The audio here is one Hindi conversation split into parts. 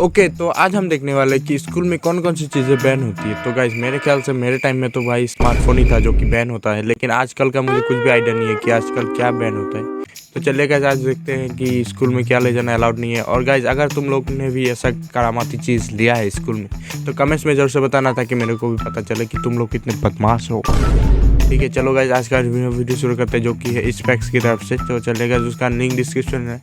ओके तो आज हम देखने वाले हैं कि स्कूल में कौन कौन सी चीज़ें बैन होती है। तो गाइज मेरे ख्याल से मेरे टाइम में तो भाई स्मार्टफोन ही था जो कि बैन होता है, लेकिन आजकल का मुझे कुछ भी आइडिया नहीं है कि आजकल क्या बैन होता है। तो चलिए गाइज आज देखते हैं कि स्कूल में क्या ले जाना अलाउड नहीं है। और गाइज अगर तुम लोग ने भी ऐसा करामाती चीज़ लिया है स्कूल में तो कमेंट्स में जरूर से बताना ताकि मेरे को भी पता चले कि तुम लोग कितने बदमाश हो। ठीक है चलो गाइज आज का वीडियो शुरू करते हैं जो कि है स्पेक्स की तरफ से। तो चलिए गाइज उसका लिंक डिस्क्रिप्शन में।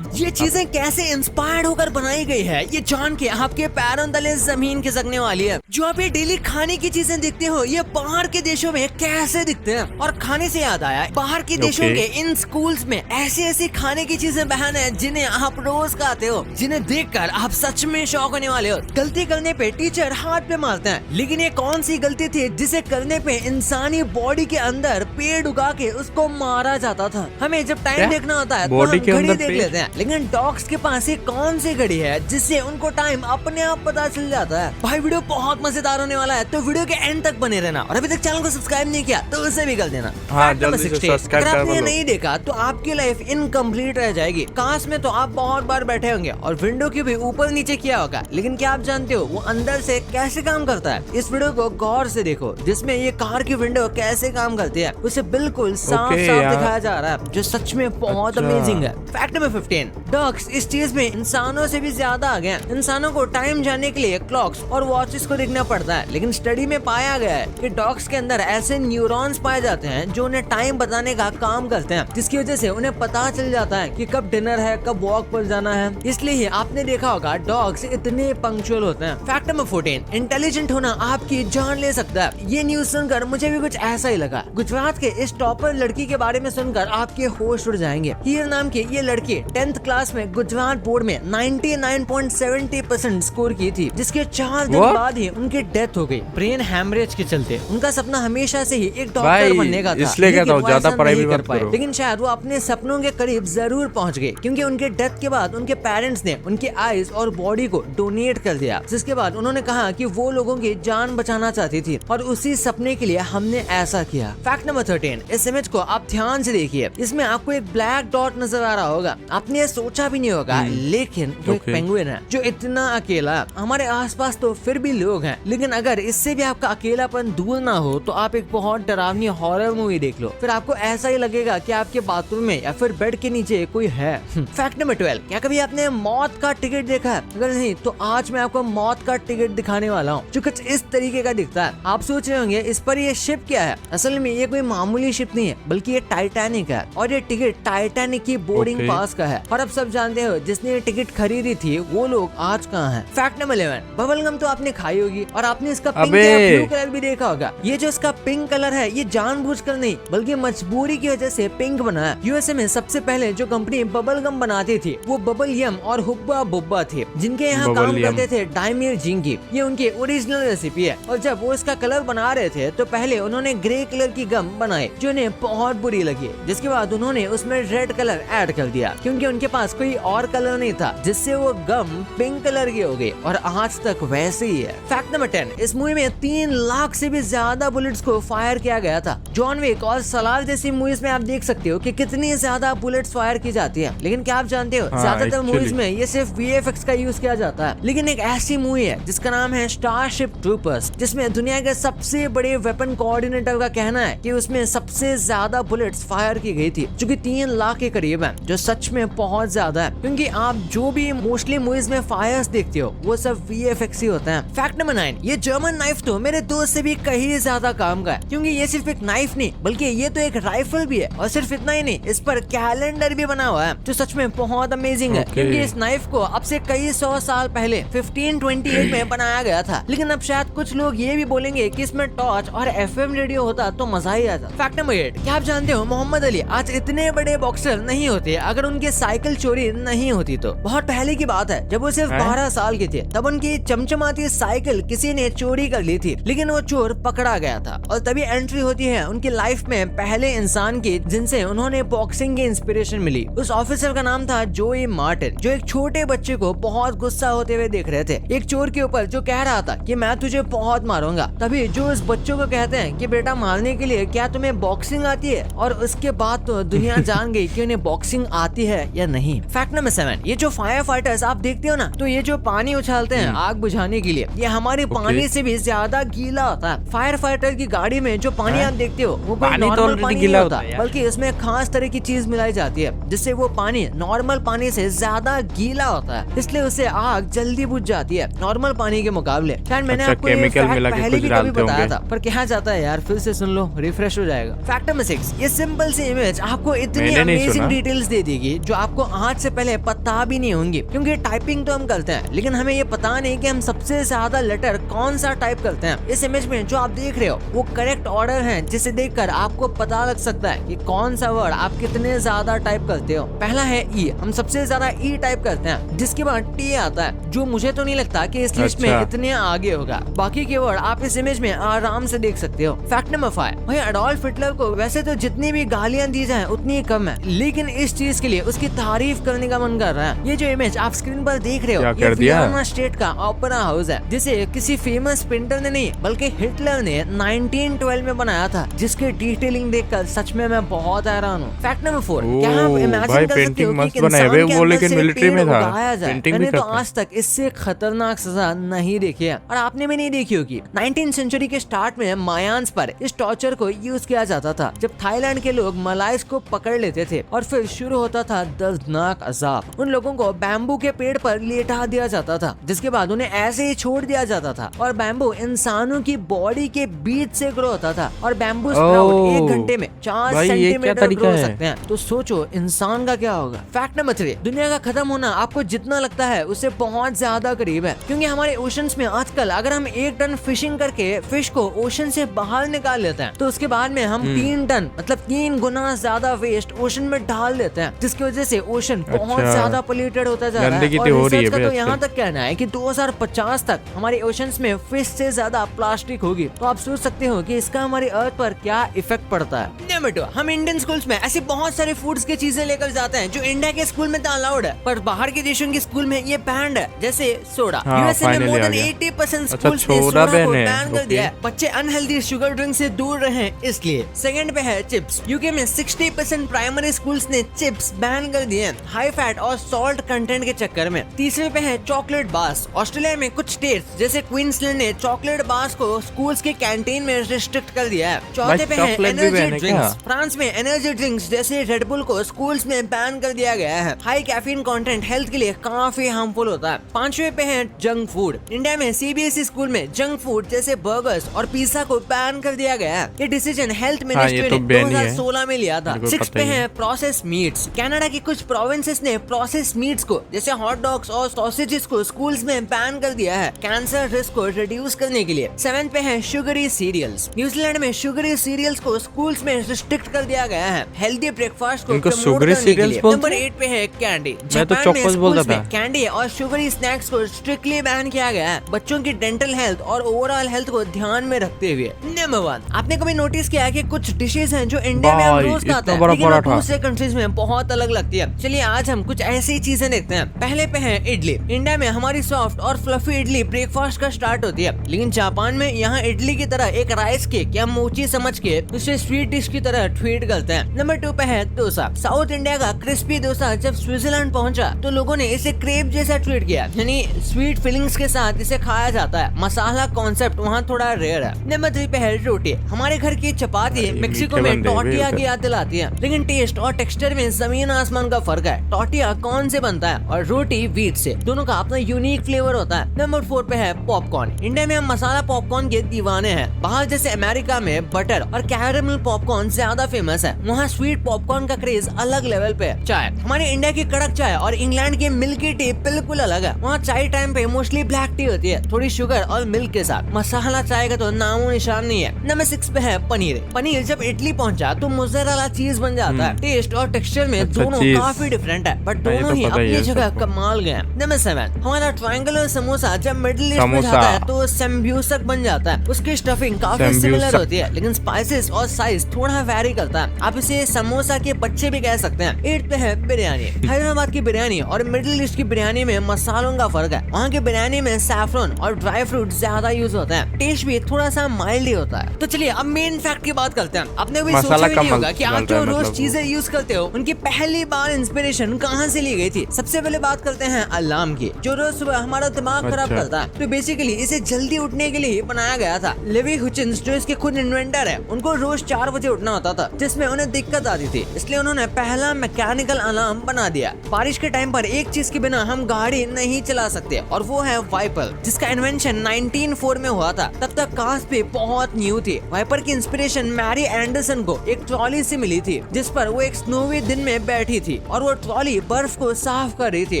ये चीजें कैसे इंस्पायर्ड होकर बनाई गई है ये जान के आपके पैरों तले जमीन खिसकने वाली है। जो आप ये डेली खाने की चीजें देखते हो ये बाहर के देशों में कैसे दिखते हैं। और खाने से याद आया, बाहर के देशों के इन स्कूल्स में ऐसी ऐसी खाने की चीजें बहन है जिन्हें आप रोज खाते हो, जिन्हें देखकर आप सच में शौक होने वाले हो। गलती करने पे टीचर हाथ पे मारते हैं, लेकिन ये कौन सी गलती थी जिसे करने पे इंसानी बॉडी के अंदर पेड़ उगा के उसको मारा जाता था। हमें जब टाइम देखना होता है तो हम घड़ी देख लेते हैं, लेकिन डॉग्स के पास ये कौन सी घड़ी है जिससे उनको टाइम अपने आप पता चल जाता है। भाई वीडियो बहुत मजेदार होने वाला है, तो वीडियो के एंड तक बने रहना। और अभी तक चैनल को सब्सक्राइब नहीं किया तो उसे भी कर देना। हाँ, जल्दी से सब्सक्राइब अगर आपने कर लो। नहीं देखा तो आपकी लाइफ इनकम्प्लीट रह जाएगी। काश में तो आप बहुत बार बैठे होंगे और विंडो की भी ऊपर नीचे किया होगा, लेकिन क्या आप जानते हो वो अंदर से कैसे काम करता है? इस वीडियो को गौर से देखो जिसमें ये कार की विंडो कैसे काम करती है उसे बिल्कुल साफ साफ दिखाया जा रहा है, जो सच में बहुत अमेजिंग है। फैक्ट नंबर 15, डॉग्स इस चीज में इंसानों से भी ज्यादा आगे हैं। इंसानों को टाइम जानने के लिए क्लॉक्स और वॉचेस को देखना पड़ता है, लेकिन स्टडी में पाया गया है कि डॉग्स के अंदर ऐसे न्यूरॉन्स पाए जाते हैं जो उन्हें टाइम बताने का काम करते हैं, जिसकी वजह से उन्हें पता चल जाता है कि कब डिनर है, कब वॉक पर जाना है। इसलिए ही आपने देखा होगा डॉग्स इतने पंक्चुअल होते हैं। फैक्ट नंबर 14, इंटेलिजेंट होना आपकी जान ले सकता है। ये न्यूज सुनकर मुझे भी कुछ ऐसा ही लगा। गुजरात के इस टॉपर लड़की के बारे में सुनकर आपके होश उड़ जाएंगे। हीर नाम की ये लड़की 10th क्लास में गुजरात बोर्ड में 99.70% स्कोर की थी, जिसके 4 दिन बाद ही उनकी डेथ हो गई ब्रेन हैमरेज के चलते। उनका सपना हमेशा से ही एक डॉक्टर बनने का था, इसलिए कहता हूं ज्यादा पढ़ाई भी मत करो। लेकिन शायद वो अपने सपनों के करीब जरूर पहुंच गए, क्योंकि उनके डेथ के बाद उनके पेरेंट्स ने उनके आईज और बॉडी को डोनेट कर दिया। जिसके बाद उन्होंने कहा कि वो लोगों की जान बचाना चाहती थी और उसी सपने के लिए हमने ऐसा किया। फैक्ट नंबर 13, इस इमेज को आप ध्यान से देखिए। इसमें आपको एक ब्लैक डॉट नजर आ रहा होगा। आपने ये सोचा भी नहीं होगा, लेकिन वो एक पेंगुइन है जो इतना अकेला है। हमारे आसपास तो फिर भी लोग हैं, लेकिन अगर इससे भी आपका अकेलापन दूर ना हो तो आप एक बहुत डरावनी हॉरर मूवी देख लो, फिर आपको ऐसा ही लगेगा कि आपके बाथरूम में या फिर बेड के नीचे कोई है। फैक्ट नंबर 12, क्या कभी आपने मौत का टिकट देखा है? अगर नहीं तो आज मैं आपको मौत का टिकट दिखाने वाला हूँ, जो कुछ इस तरीके का दिखता है। आप सोच रहे होंगे इस पर ये शिप क्या है? असल में ये कोई मामूली शिप नहीं है, बल्कि ये टाइटैनिक है। और ये टिकट टाइटैनिक की बोर्डिंग पास का है। और अब सब जानते हो जिसने ये टिकट खरीदी थी वो लोग आज कहाँ हैं? फैक्ट नंबर 11, बबल गम तो आपने खाई होगी और आपने इसका पिंक या ब्लू कलर भी देखा होगा। ये जो इसका पिंक कलर है ये जानबूझकर नहीं बल्कि मजबूरी की वजह से पिंक बना है। यूएसए में सबसे पहले जो कंपनी बबल गम बनाती थी वो बबल यम और हुब्बा बुब्बा थी, जिनके यहाँ काम करते थे डायमीर जिंगी। ये उनकी ओरिजिनल रेसिपी है। और जब वो इसका कलर बना रहे थे तो पहले उन्होंने ग्रे कलर की गम बनाई जो उन्हें बहुत बुरी लगी, जिसके बाद उन्होंने उसमें रेड कलर ऐड कर दिया, क्योंकि उनके पास कोई और कलर नहीं था, जिससे वो गम पिंक कलर की हो गई और आज तक वैसे ही है। फैक्ट नंबर 10, इस मूवी में 3 लाख से भी ज्यादा बुलेट्स को फायर किया गया था। जॉन विक और सलार जैसी मूवीज में आप देख सकते हो कि कितनी ज्यादा बुलेट्स फायर की जाती है, लेकिन क्या आप जानते हो ज्यादातर मूवीज में ये सिर्फ VFX का यूज किया जाता है। लेकिन एक ऐसी मूवी है जिसका नाम है स्टारशिप ट्रूपर्स, जिसमें दुनिया के सबसे बड़े वेपन कोऑर्डिनेटर का कहना है कि उसमें सबसे ज्यादा बुलेट्स फायर की गई थी, जो कि 3 लाख के करीब है, जो सच में बहुत ज्यादा है, क्योंकि आप जो भी मोस्टली मूवीज में फायर्स देखते हो वो सब VFX ही होता है। फैक्ट नंबर 9, ये जर्मन नाइफ तो मेरे दोस्त से भी कहीं ज्यादा काम का है, क्योंकि ये सिर्फ एक नाइफ नहीं बल्कि ये तो एक राइफल भी है। और सिर्फ इतना ही नहीं, इस पर कैलेंडर भी बना हुआ है, जो सच में बहुत अमेजिंग है, क्योंकि इस नाइफ को अब से कई 100 साल पहले 1528 में बनाया गया था। लेकिन अब शायद कुछ लोग ये भी बोलेंगे कि इसमें टॉर्च और FM रेडियो होता तो मजा ही आता। फैक्ट नंबर 8, क्या आप जानते हो मोहम्मद अली आज इतने बड़े बॉक्सर नहीं होते अगर उनके साइकिल चोरी नहीं होती तो। बहुत पहले की बात है, जब वो सिर्फ 12 साल के थे, तब उनकी चमचमाती साइकिल किसी ने चोरी कर ली थी, लेकिन वो चोर पकड़ा गया था। और तभी एंट्री होती है उनकी लाइफ में पहले इंसान की जिनसे उन्होंने बॉक्सिंग की इंस्पिरेशन मिली। उस ऑफिसर का नाम था जोई मार्टिन, जो एक छोटे बच्चे को बहुत गुस्सा होते हुए देख रहे थे, एक चोर के ऊपर जो कह रहा था कि मैं तुझे बहुत मारूंगा। तभी जो उस बच्चों को कहते हैं कि बेटा मारने के लिए क्या तुम्हें बॉक्सिंग आती है? और उसके बाद तो दुनिया जान गई कि उन्हें बॉक्सिंग आती है या नहीं। फैक्ट नंबर 7, ये जो फायर फाइटर्स आप देखते हो ना, तो ये जो पानी उछालते हैं आग बुझाने के लिए, ये हमारे पानी से भी ज्यादा गीला होता है। फायर फाइटर की गाड़ी में जो पानी आप देखते हो वो पानी तो नॉर्मल already पानी गीला नहीं होता होता, है यार। बल्कि इसमें खास तरह की चीज मिलाई जाती है जिससे वो पानी नॉर्मल पानी से ज्यादा गीला होता है, इसलिए उससे आग जल्दी बुझ जाती है नॉर्मल पानी के मुकाबले। शायद मैंने अच्छा, आपको ये केमिकल फैक्ट मिला के पहले कुछ भी कभी डालते बताया होंगे। था, पर कहा जाता है यार, फिर से सुन लो, रिफ्रेश हो जाएगा। फैक्ट नंबर 6, ये सिंपल सी इमेज आपको इतनी मैंने नहीं अमेजिंग सुना। डिटेल्स दे देगी जो आपको आज से पहले पता भी नहीं होंगी, क्योंकि टाइपिंग तो हम करते हैं लेकिन हमें ये पता नहीं कि हम सबसे ज्यादा लेटर कौन सा टाइप करते हैं। इस इमेज में जो आप देख रहे हो वो करेक्ट ऑर्डर है, जिसे देखकर आपको पता लग सकता है कि कौन सा वर्ड आप कितने ज्यादा टाइप करते हो। पहला है ई, हम सबसे ज्यादा ई टाइप करते हैं, जिसके बाद टी आता है, जो मुझे तो नहीं लगता कि इस लिस्ट में अच्छा। इतने आगे होगा। बाकी के वर्ड आप इस इमेज में आराम से देख सकते हो। फैक्ट नंबर 5, भाई एडोल्फ हिटलर को वैसे तो जितनी भी गालियां दी जाए उतनी ही कम है, लेकिन इस चीज के लिए उसकी तारीफ करने का मन कर रहा है। ये जो इमेज आप स्क्रीन पर देख रहे हो, क्या ये कर दिया? वियना स्टेट का ओपेरा हाउस है, जिसे किसी फेमस पेंटर ने नहीं बल्कि हिटलर ने 1912 में बनाया था, जिसकी डिटेलिंग देखकर सच में मैं बहुत हैरान हूँ। फैक्ट नंबर 4, क्या आप ओह, इमेजिन भाई कर सकते हो पेंटिंग कि मस्त एक बनाए इंसान हुए, के वो अंदर लेकिन से मिलिट्री पेड़ में था। उगाया जाए? पेंटिंग भी मैंने तो करता है। आज तक इससे खतरनाक सजा नहीं देखी है, और आपने भी नहीं देखी होगी। 19th सेंचुरी के स्टार्ट में मायान्स पर इस टॉर्चर को यूज किया जाता था, जब थाईलैंड के लोग मलाइस को पकड़ लेते थे और फिर शुरू होता था दर्दनाक अजाब। उन लोगों को बैम्बू के पेड़ पर लेटा दिया जाता था, जिसके बाद उन्हें ऐसे ही छोड़ दिया जाता था, और बैम्बू इंसानों की बॉडी के बीच से ग्रो होता था, और बैम्बू स्प्राउट ओह, 1 घंटे में 4 भाई, ये क्या सेंटीमीटर तरीका ग्रो हो है? सकते हैं। तो सोचो इंसान का क्या होगा। फैक्ट नंबर 3, दुनिया का खत्म होना आपको जितना लगता है उससे बहुत ज्यादा करीब है, क्योंकि हमारे ओशंस में आजकल अगर हम 1 टन फिशिंग करके फिश को ओशन से बाहर निकाल लेते हैं, तो उसके बाद में हम 3 टन मतलब 3 गुना ज्यादा वेस्ट ओशन में डाल देते हैं, जिसकी वजह से ओशन बहुत अच्छा। ज्यादा पोल्यूटेड होता जा रहा है। गंदगी और तो हो रही रिसर्च है का भाई तो आजकल। यहाँ तक कहना है कि 2050 तक हमारे ओशंस में फिश से ज्यादा प्लास्टिक होगी। तो आप सोच सकते हो कि इसका हमारे अर्थ पर क्या इफेक्ट पड़ता है। नंबर 2, हम इंडियन स्कूल्स में ऐसी बहुत सारे फूड्स की चीजें लेकर जाते हैं जो इंडिया के स्कूल में तो अलाउड है, पर बाहर के देशों के स्कूल में ये बैंड है, जैसे सोडा। हाँ, यूएसए में finally मोर आ देन गया। 80% अच्छा, स्कूल्स ने सोडा सोडा को बैन है, बैन कर ओके। दिया है। बच्चे अनहेल्दी शुगर ड्रिंक से दूर रहे इसलिए। सेकंड पे है चिप्स। यूके में 60% प्राइमरी स्कूल्स ने चिप्स बैन कर दिए हैं, हाई फैट और सॉल्ट कंटेंट के चक्कर में। तीसरे पे है चॉकलेट बार्स। ऑस्ट्रेलिया में कुछ स्टेट्स जैसे क्वींसलैंड ने चॉकलेट बार्स को स्कूल्स के कैंटीन में रिस्ट्रिक्ट कर दिया है। चौथे पे है चॉकलेट भी एनर्जी बैन है क्या? ड्रिंक्स। फ्रांस में एनर्जी ड्रिंक्स जैसे रेड बुल को स्कूल्स में बैन कर दिया गया है। हाई कैफीन कंटेंट हेल्थ के लिए काफी हार्मफुल होता है। पांचवें पे है जंक फूड। इंडिया में सीबीएसई स्कूल में जंक फूड जैसे बर्गर्स और पिज्जा को बैन कर दिया गया है। ये डिसीजन हेल्थ मिनिस्ट्री तो ने बैन ही है। 2016 में लिया था। मेरे को 6 पता पे ही है। है प्रोसेस मीट्स। कनाडा की कुछ प्रोविंसेस ने प्रोसेस मीट्स को जैसे हॉट डॉग्स और सॉसेजेस को स्कूल्स में बैन कर दिया है, कैंसर रिस्क को रिड्यूस करने के लिए। 7 पे है शुगरी सीरियल्स। न्यूजीलैंड में शुगरी सीरियल्स को स्कूल्स में रिस्ट्रिक्ट कर दिया गया है हेल्दी ब्रेकफास्ट को इनको प्रमोट शुगरी करने के cereals लिए। बोलते नंबर हैं? 8 पे है कैंडी। मैं तो जापान में चॉकोस बोलता स्कूल्स में था। कैंडी और शुगरी स्नैक्स को स्ट्रिक्टली बैन किया गया है, बच्चों की डेंटल हेल्थ और ओवरऑल हेल्थ को ध्यान में रखते हुए। नंबर 1, आपने कभी नोटिस किया है कि कुछ डिशेस हैं जो इंडिया में हम भाई, रोज इतना खाते हैं बड़ा लेकिन वो पराठा। दूसरे कंट्रीज में बहुत अलग लगती है। चलिए आज हम कुछ ऐसी चीजें देखते हैं। पहले पे है इडली। इंडिया में हमारी सॉफ्ट और फ्लफी इडली ब्रेकफास्ट का स्टार्ट होती है, लेकिन जापान में यहाँ इडली की तरह एक राइस केक या मोची समझ के उसे स्वीट डिश की तरह ट्रीट करते हैं। नंबर 2 पे है डोसा। साउथ इंडिया का क्रिस्पी डोसा जब स्विट्जरलैंड पहुंचा तो लोगों ने इसे क्रेप जैसा ट्रीट किया, यानी स्वीट फीलिंग्स के साथ इसे खाया जाता है। मसाला कॉन्सेप्ट वहाँ थोड़ा रेयर है। नंबर 3 पे है रोटी। हमारे घर की चपाती मेक्सिको में मीठे बंदे टॉर्टिया भी की याद दिलाती है, लेकिन टेस्ट और टेक्सचर में जमीन आसमान का फर्क है। टॉर्टिया कॉर्न से बनता है और रोटी व्हीट से, दोनों का अपना यूनिक फ्लेवर होता है। नंबर 4 पे है पॉपकॉर्न। इंडिया में हम मसाला पॉपकॉर्न के दीवाने हैं। बाहर जैसे अमेरिका में बटर और कैरेमल पॉपकॉर्न ज्यादा फेमस है, वहाँ स्वीट पॉपकॉर्न का क्रेज अलग लेवल पे है। चाय, हमारे इंडिया की कड़क चाय और इंग्लैंड की मिल्की टी बिल्कुल अलग है। वहाँ चाय टाइम पे मोस्टली ब्लैक टी होती है, थोड़ी शुगर और मिल्क के साथ। मसाला चाय का तो नामो निशान नहीं है। नंबर 6 पे है पनीर। पनीर जब इटली पहुंचा तो मोज़रेला चीज बन जाता है। टेस्ट और टेक्सचर में अच्छा, दोनों चीज। काफी डिफरेंट है, बट हाँ, ये दोनों तो ही पता ही अपनी है जगह सबको। कमाल गए हैं। नंबर 7, हमारा ट्रायंगुलर समोसा जब मिडिल ईस्ट में समोसा। जाता है तो सेम्ब्यूसक बन जाता है। उसकी स्टफिंग काफी सिमिलर सेम्ब्यूसक। होती है, लेकिन स्पाइसेस और साइज थोड़ा वैरी करता है। आप इसे समोसा के बच्चे भी कह सकते हैं। 8 पे है बिरयानी। हैदराबाद की बिरयानी और मिडिल ईस्ट की बिरयानी में मसालों का फर्क है। वहाँ की बिरयानी में सैफरन और ड्राई फ्रूट ज्यादा यूज होते हैं। टेस्ट भी थोड़ा सा माइल्ड ही होता है। तो चलिए अब मेन फैक्ट की बात करते हैं। आपने भी सोचा भी नहीं होगा कि आप जो रोज चीजें यूज करते हो उनकी पहली बार इंस्पिरेशन कहाँ से ली गई थी। सबसे पहले बात करते हैं अलार्म की, जो रोज सुबह हमारा दिमाग खराब करता है। तो बेसिकली इसे जल्दी उठने के लिए बनाया गया था। लेवी हुचिन्स जो इसके खुद इन्वेंटर है, उनको रोज 4 बजे उठना होता था, जिसमें उन्हें दिक्कत आती थी। इसलिए उन्होंने पहला मैकेनिकल अलार्म बना दिया। बारिश के टाइम पर एक चीज के बिना हम गाड़ी नहीं चला सकते और वो है वाइपर, जिसका इन्वेंशन 1904 में हुआ था। तब तक कार्स पे बहुत न्यू थी। वाइपर की इंस्पिरेशन मैरी एंडरसन को एक ट्रॉली से मिली थी, जिस पर वो एक स्नोवी दिन में बैठी थी और वो ट्रॉली बर्फ को साफ कर रही थी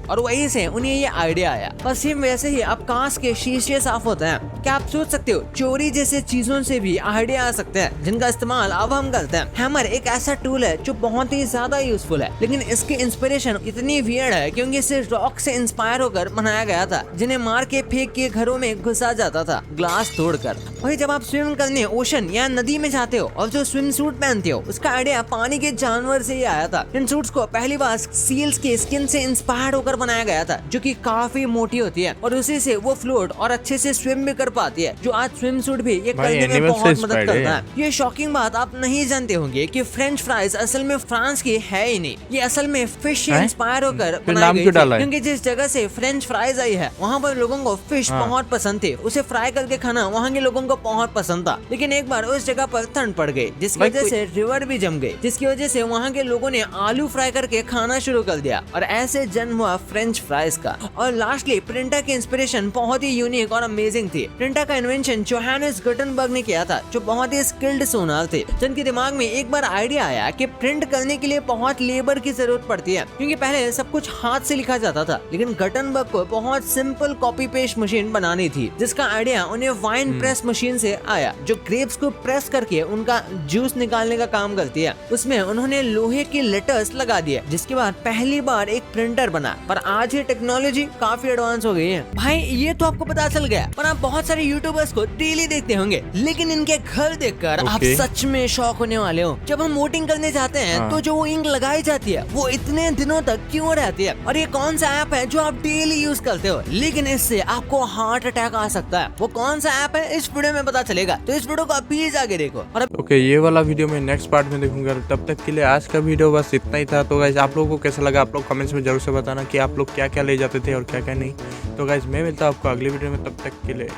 और वहीं से उन्हें ये आइडिया आया। बस सेम वैसे ही अब कार्स के शीशे साफ होते हैं। क्या आप सोच सकते हो चोरी जैसे चीजों से भी आइडिया आ सकते हैं, जिनका इस्तेमाल अब हम करते हैं। हैमर एक ऐसा टूल है जो बहुत ही ज्यादा यूजफुल है, लेकिन इसकी इंस्पिरेशन इतनी वियर्ड है क्योंकि इसे रॉक से इंस्पायर होकर बनाया गया था, जिन्हें मार के फेंक के घरों में घुसा जाता था ग्लास तोड़कर। वही जब आप स्विम करने ओशन या नदी में जाते हो और जो स्विम सूट पहनते हो, उसका आइडिया पानी के जानवर से ही आया था। इन सूट्स को पहली बार सील्स के स्किन से इंस्पायर होकर बनाया गया था, जो कि काफी मोटी होती है और उसी से वो फ्लोट और अच्छे से स्विम भी कर पाती है, जो आज स्विम सूट भी ये करने में बहुत मदद करता है। ये शॉकिंग बात आप नहीं जानते होंगे कि फ्रेंच फ्राइज असल में फ्रांस की है ही नहीं, ये असल में फिश से इंस्पायर होकर बनाई गई थी। क्योंकि जिस जगह से फ्रेंच फ्राइज आई है वहाँ पर लोगों को फिश बहुत पसंद थी। उसे फ्राई करके खाना वहाँ के लोगों को बहुत पसंद था। लेकिन एक बार उस जगह पर ठंड पड़ गई, जिसकी वजह से रिवर भी जम गई, जिसकी वजह से वहाँ के लोगों ने आलू फ्राई करके खाना शुरू कर दिया और ऐसे जन्म हुआ फ्रेंच फ्राइज का। और लास्टली प्रिंटर की इंस्पिरेशन बहुत ही यूनिक और अमेजिंग थी। प्रिंटर का इन्वेंशन जोहानिस गुटेनबर्ग ने किया था, जो बहुत ही स्किल्ड सोनार थे, जिनके दिमाग में एक बार आइडिया आया कि प्रिंट करने के लिए बहुत लेबर की जरूरत पड़ती है, क्योंकि पहले सब कुछ हाथ से लिखा जाता था। लेकिन गुटेनबर्ग को बहुत सिंपल कॉपी पेस्ट मशीन बनानी थी, जिसका आइडिया उन्हें वाइन प्रेस मशीन से आया, जो ग्रेप्स को प्रेस करके उनका जूस निकालने का काम करती है। उसमें उन्होंने लोहे के लेटर्स लगा दिए, जिसके बाद पहली बार एक प्रिंटर बना। पर आज ये टेक्नोलॉजी काफी एडवांस हो गई है। भाई ये तो आपको पता चल गया, पर आप बहुत सारे यूट्यूबर्स को डेली देखते होंगे, लेकिन इनके घर देखकर आप सच में शॉक होने वाले हो। जब हम वोटिंग करने जाते हैं तो जो वो इंक लगाई जाती है वो इतने दिनों तक क्यों रहती है? और ये कौन सा ऐप है जो आप डेली यूज करते हो, लेकिन इससे आपको हार्ट अटैक आ सकता है? वो कौन सा ऐप है इस वीडियो में पता चलेगा, तो इस वीडियो को प्लीज आगे देखो। और ओके, ये वाला वीडियो मैं नेक्स्ट पार्ट में देखूंगा। तब तक के लिए आज का वीडियो बस इतना ही था। तो गाइस आप लोगों को कैसा लगा, आप लोग कमेंट्स में जरूर से बताना कि आप लोग क्या क्या ले जाते थे और क्या क्या नहीं। तो गाइस मैं मिलता हूँ आपको अगली वीडियो में, तब तक के लिए।